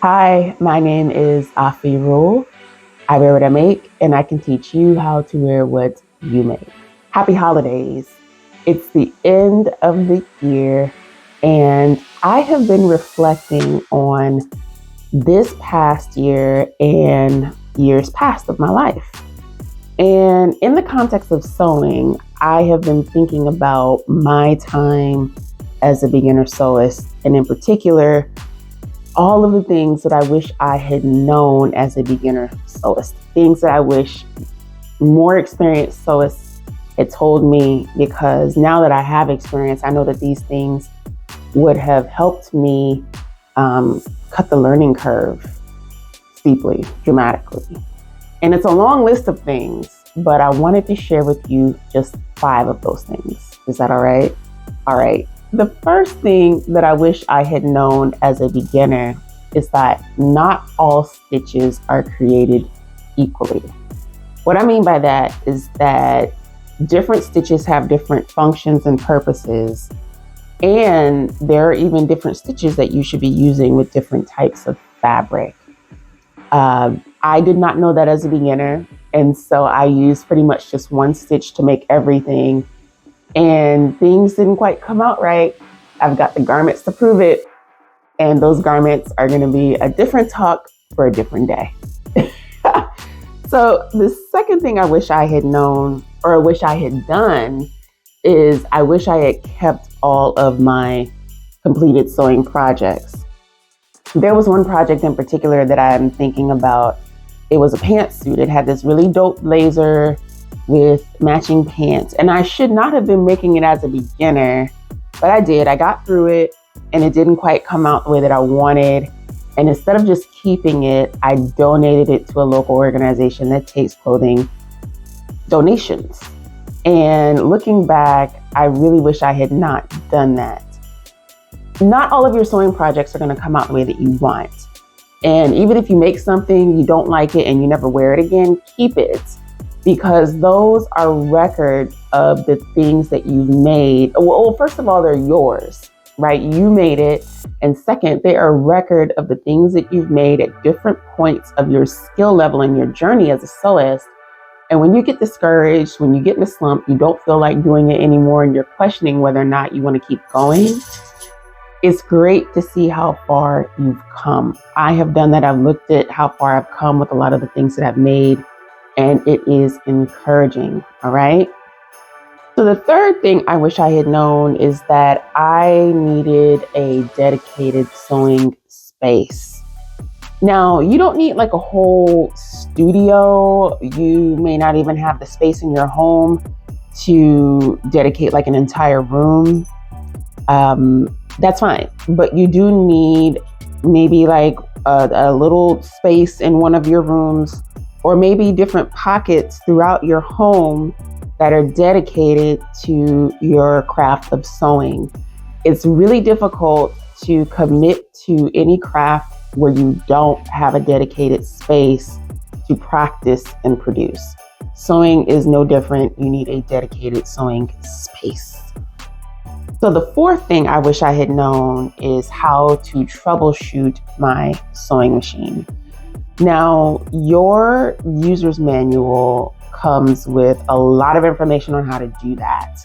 Hi, my name is House Ruel. I wear what I make, and I can teach you how to wear what you make. Happy holidays. It's the end of the year, and I have been reflecting on this past year and years past of my life. And in the context of sewing, I have been thinking about my time as a beginner sewist, and in particular, all of the things that I wish I had known as a beginner sewist, things that I wish more experienced sewists had told me, because now that I have experience, I know that these things would have helped me cut the learning curve steeply, dramatically. And it's a long list of things, but I wanted to share with you just 5 of those things. Is that all right? All right. The first thing that I wish I had known as a beginner is that not all stitches are created equally. What I mean by that is that different stitches have different functions and purposes, and there are even different stitches that you should be using with different types of fabric. I did not know that as a beginner, and so I used pretty much just one stitch to make everything. And things didn't quite come out right. I've got the garments to prove it. And those garments are going to be a different talk for a different day. So the second thing I wish I had known, or I wish I had done, is I wish I had kept all of my completed sewing projects. There was one project in particular that I'm thinking about. It was a pantsuit. It had this really dope blazer with matching pants. And I should not have been making it as a beginner, but I did. I got through it, and it didn't quite come out the way that I wanted. And instead of just keeping it, I donated it to a local organization that takes clothing donations. And looking back, I really wish I had not done that. Not all of your sewing projects are going to come out the way that you want. And even if you make something, you don't like it, and you never wear it again, keep it. Because those are records of the things that you've made. Well, first of all, they're yours, right? You made it. And second, they are a record of the things that you've made at different points of your skill level and your journey as a sewist. And when you get discouraged, when you get in a slump, you don't feel like doing it anymore, and you're questioning whether or not you want to keep going, it's great to see how far you've come. I have done that. I've looked at how far I've come with a lot of the things that I've made, and it is encouraging, all right? So the third thing I wish I had known is that I needed a dedicated sewing space. Now, you don't need like a whole studio. You may not even have the space in your home to dedicate like an entire room. That's fine. But you do need maybe like a little space in one of your rooms, or maybe different pockets throughout your home that are dedicated to your craft of sewing. It's really difficult to commit to any craft where you don't have a dedicated space to practice and produce. Sewing is no different. You need a dedicated sewing space. So the fourth thing I wish I had known is how to troubleshoot my sewing machine. Now, your user's manual comes with a lot of information on how to do that.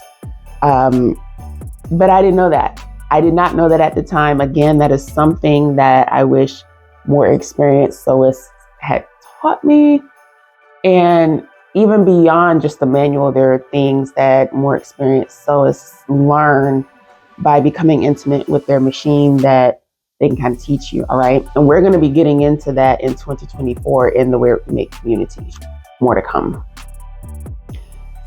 But I didn't know that. I did not know that at the time. Again, that is something that I wish more experienced sewists had taught me. And even beyond just the manual, there are things that more experienced sewists learn by becoming intimate with their machine that they can kind of teach you, all right? And we're going to be getting into that in 2024 in the Wear What You Make community. More to come.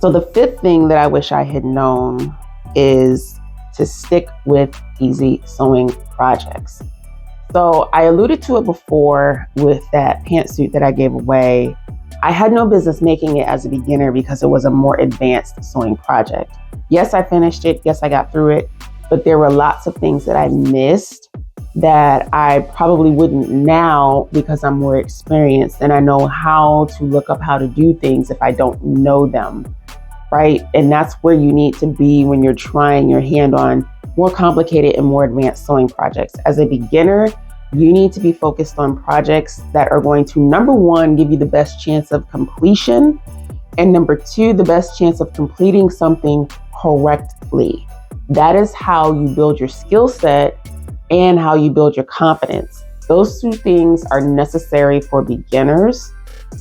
So the fifth thing that I wish I had known is to stick with easy sewing projects. So I alluded to it before with that pantsuit that I gave away. I had no business making it as a beginner because it was a more advanced sewing project. Yes, I finished it. Yes, I got through it. But there were lots of things that I missed that I probably wouldn't now because I'm more experienced and I know how to look up how to do things if I don't know them, right? And that's where you need to be when you're trying your hand on more complicated and more advanced sewing projects. As a beginner, You need to be focused on projects that are going to, number one, give you the best chance of completion, and number two, the best chance of completing something correctly. That is how you build your skill set and how you build your confidence. Those two things are necessary for beginners,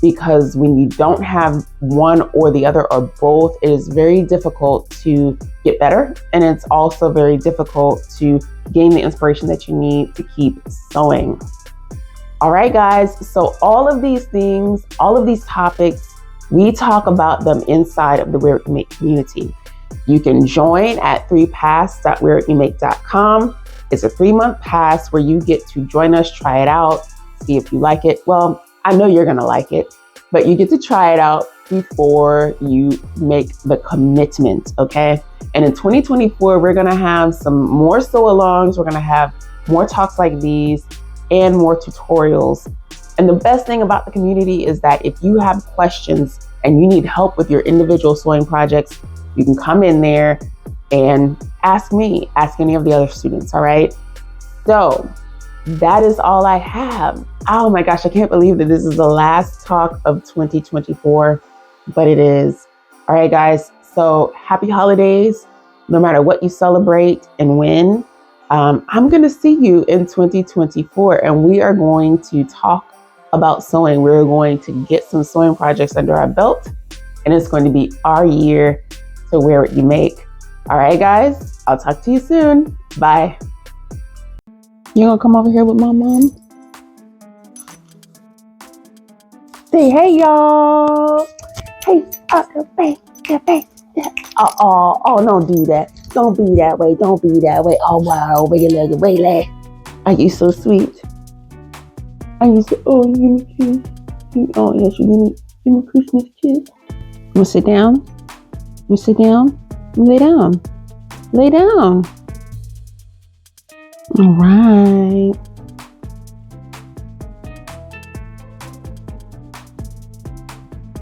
because when you don't have one or the other or both, it is very difficult to get better. And it's also very difficult to gain the inspiration that you need to keep sewing. All right, guys. So all of these things, all of these topics, we talk about them inside of the Wear What You Make community. You can join at 3pass.wearwhatyoumake.com. It's a 3-month pass where you get to join us, try it out, see if you like it. Well, I know you're going to like it, but you get to try it out before you make the commitment, okay? And in 2024, we're going to have some more sew-alongs. We're going to have more talks like these and more tutorials. And the best thing about the community is that if you have questions and you need help with your individual sewing projects, you can come in there and ask me, ask any of the other students, all right? So that is all I have. Oh my gosh, I can't believe that this is the last talk of 2024, but it is. All right, guys, so happy holidays, no matter what you celebrate and when. I'm gonna see you in 2024, and we are going to talk about sewing. We're going to get some sewing projects under our belt, and it's going to be our year to wear what you make. All right, guys, I'll talk to you soon. Bye. You gonna come over here with my mom? Say hey, y'all. Hey, oh, don't do that. Don't be that way. Don't be that way. Oh, wow, way. Are you so sweet? Are you so, oh, you give me a kiss. Oh, yes, you give me a Christmas kiss. You wanna sit down? You sit down? Lay down. Lay down. All right.